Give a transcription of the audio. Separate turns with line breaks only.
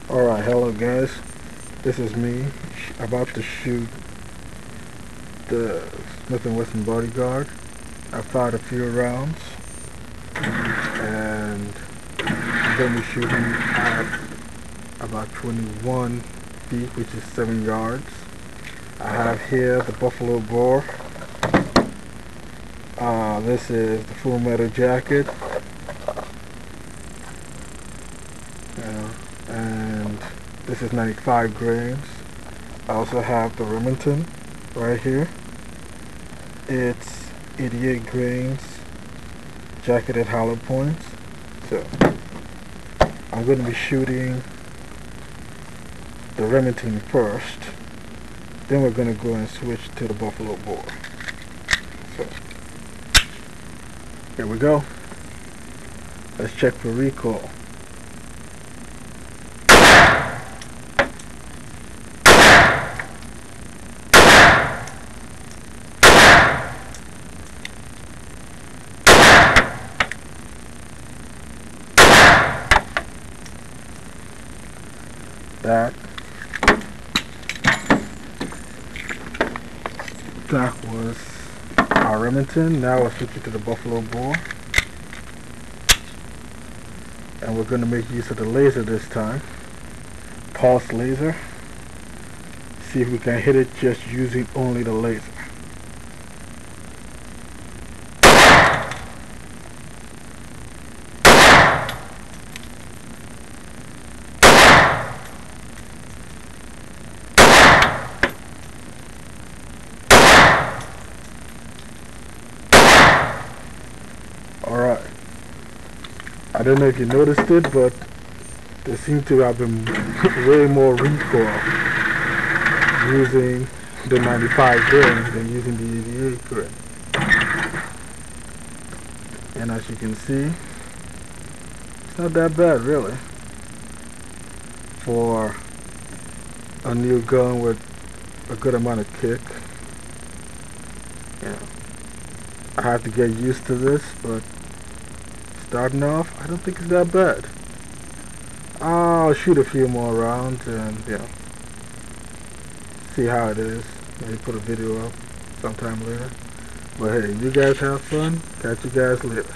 Alright, hello guys. This is me about to shoot the Smith & Wesson BodyGuard. I fired a few rounds and I'm going to be shooting at about 21 feet, which is 7 yards. I have here the buffalo bore. This is the full metal jacket. And this is 95 grains. I also have the Remington right here. It's 88 grains, jacketed hollow points. So I'm going to be shooting the Remington first. Then we're going to go and switch to the buffalo bore. So here we go. Let's check for recoil. That was our Remington. Now we're switching to the buffalo bore, and we're going to make use of the laser this time. Pulse laser. See if we can hit it just using only the laser. Alright, I don't know if you noticed it, but there seems to have been way more recoil using the 95 grain than using the 88 grain. And as you can see, it's not that bad really for a new gun with a good amount of kick. Yeah. I have to get used to this, but starting off, I don't think it's that bad. I'll shoot a few more rounds and see how it is. Maybe put a video up sometime later. But hey, you guys have fun. Catch you guys later.